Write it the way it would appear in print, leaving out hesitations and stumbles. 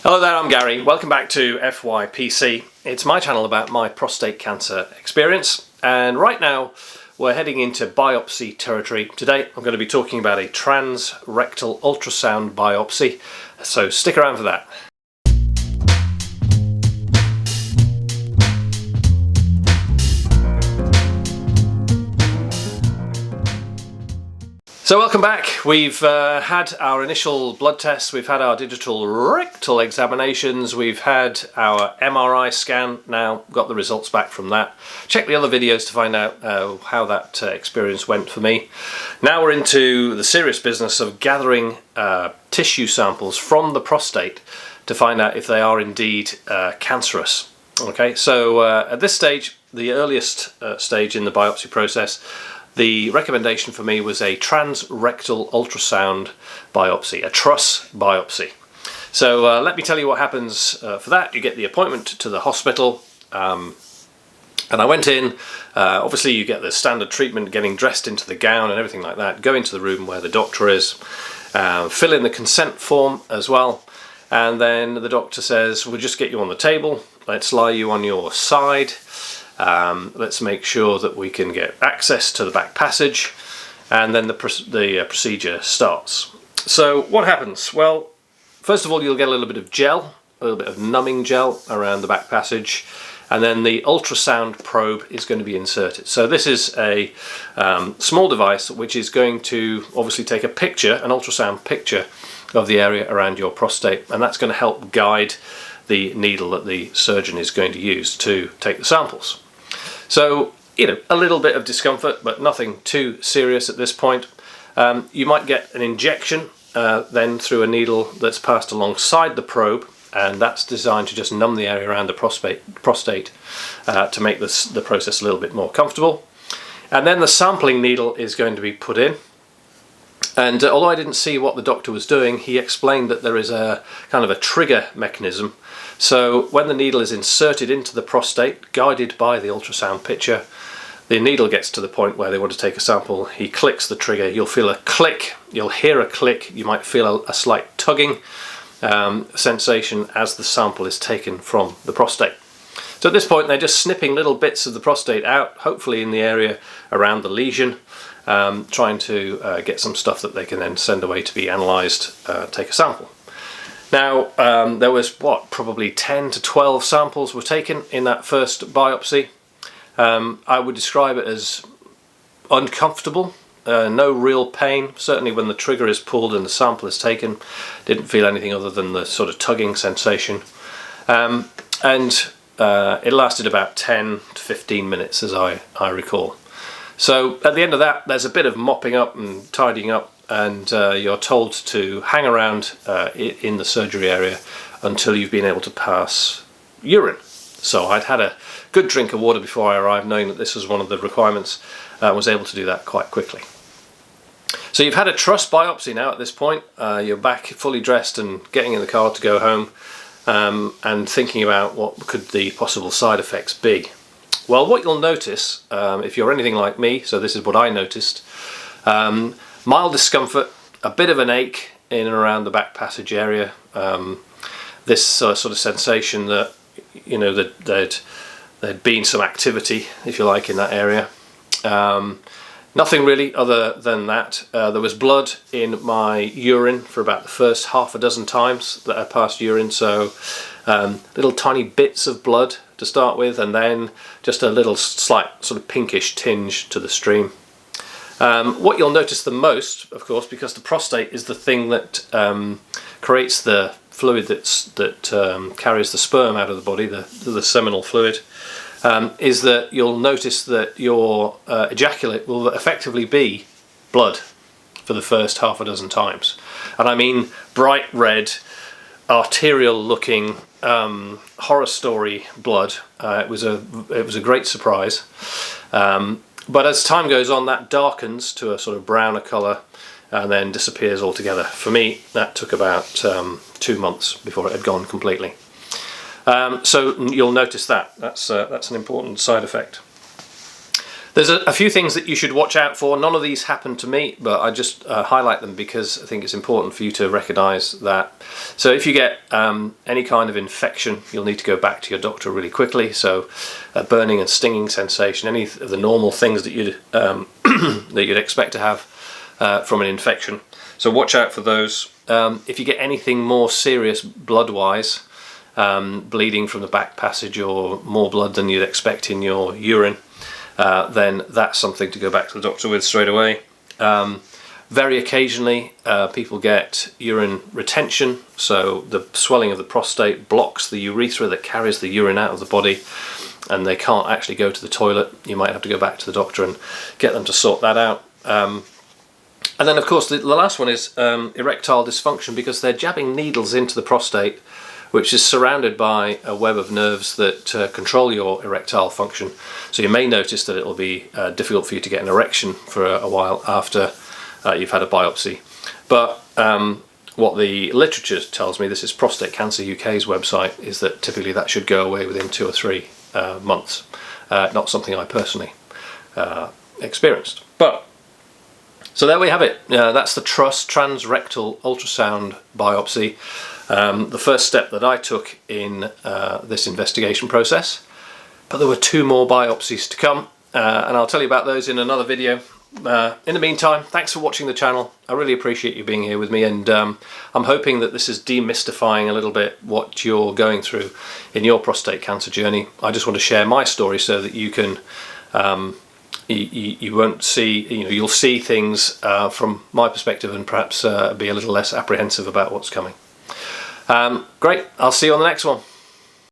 Hello there, I'm Gary. Welcome back to FYPC. It's my channel about my prostate cancer experience, and right now we're heading into biopsy territory. Today I'm going to be talking about a trans-rectal ultrasound biopsy, so stick around for that. So welcome back. We've had our initial blood tests, we've had our digital rectal examinations, we've had our MRI scan, now got the results back from that. Check the other videos to find out how that experience went for me. Now we're into the serious business of gathering tissue samples from the prostate to find out if they are indeed cancerous. Okay, so at this stage, the earliest stage in the biopsy process, the recommendation for me was a trans-rectal ultrasound biopsy, a TRUS biopsy. So let me tell you what happens for that. You get the appointment to the hospital, and I went in. Obviously you get the standard treatment, getting dressed into the gown and everything like that, go into the room where the doctor is, fill in the consent form as well, and then the doctor says, we'll just get you on the table, let's lie you on your side. Let's make sure that we can get access to the back passage, and then the procedure starts. So what happens? Well, first of all, you'll get a little bit of gel, a little bit of numbing gel around the back passage, and then the ultrasound probe is going to be inserted. So this is a small device which is going to obviously take a picture, an ultrasound picture of the area around your prostate, and that's going to help guide the needle that the surgeon is going to use to take the samples. So, you know, a little bit of discomfort, but nothing too serious at this point. You might get an injection then through a needle that's passed alongside the probe, and that's designed to just numb the area around the prostate to make the process a little bit more comfortable. And then the sampling needle is going to be put in. And although I didn't see what the doctor was doing, he explained that there is a kind of a trigger mechanism. So when the needle is inserted into the prostate, guided by the ultrasound picture, the needle gets to the point where they want to take a sample. He clicks the trigger, you'll feel a click, you'll hear a click, you might feel a slight tugging sensation as the sample is taken from the prostate. So at this point they're just snipping little bits of the prostate out, hopefully in the area around the lesion, trying to get some stuff that they can then send away to be analysed, take a sample. Now there was probably 10 to 12 samples were taken in that first biopsy. I would describe it as uncomfortable, no real pain. Certainly when the trigger is pulled and the sample is taken, didn't feel anything other than the sort of tugging sensation, and it lasted about 10 to 15 minutes as I recall. So at the end of that there's a bit of mopping up and tidying up, and you're told to hang around in the surgery area until you've been able to pass urine. So I'd had a good drink of water before I arrived, knowing that this was one of the requirements. I was able to do that quite quickly. So you've had a TRUS biopsy now at this point. You're back fully dressed and getting in the car to go home, and thinking about what could the possible side effects be. Well, what you'll notice, if you're anything like me, so this is what I noticed, mild discomfort, a bit of an ache in and around the back passage area, this sort of sensation that, you know, that there'd been some activity, if you like, in that area. Nothing really other than that. There was blood in my urine for about the first half a dozen times that I passed urine, so little tiny bits of blood to start with, and then just a little slight sort of pinkish tinge to the stream. What you'll notice the most, of course, because the prostate is the thing that creates the fluid that carries the sperm out of the body, the seminal fluid, is that you'll notice that your ejaculate will effectively be blood for the first half a dozen times. And I mean bright red, arterial looking, horror story blood. It was a great surprise. But as time goes on, that darkens to a sort of browner colour and then disappears altogether. For me, that took about 2 months before it had gone completely. So you'll notice that's an important side effect. There's a few things that you should watch out for. None of these happen to me, but I just highlight them because I think it's important for you to recognise that. So if you get any kind of infection, you'll need to go back to your doctor really quickly. So burning and stinging sensation, any of the normal things that you'd that you'd expect to have from an infection. So watch out for those. If you get anything more serious blood-wise, bleeding from the back passage or more blood than you'd expect in your urine, then that's something to go back to the doctor with straight away. Very occasionally people get urine retention, so the swelling of the prostate blocks the urethra that carries the urine out of the body, and they can't actually go to the toilet. You might have to go back to the doctor and get them to sort that out. And then of course the last one is erectile dysfunction, because they're jabbing needles into the prostate, which is surrounded by a web of nerves that control your erectile function. So you may notice that it'll be difficult for you to get an erection for a while after you've had a biopsy. But what the literature tells me, this is Prostate Cancer UK's website, is that typically that should go away within 2 or 3 months. Not something I personally experienced. But so there we have it. That's the TRUS, trans-rectal ultrasound biopsy. The first step that I took in this investigation process. But there were 2 more biopsies to come, and I'll tell you about those in another video. In the meantime, thanks for watching the channel. I really appreciate you being here with me, and I'm hoping that this is demystifying a little bit what you're going through in your prostate cancer journey. I just want to share my story so that you can you won't see, you'll see things from my perspective, and perhaps be a little less apprehensive about what's coming. Great, I'll see you on the next one.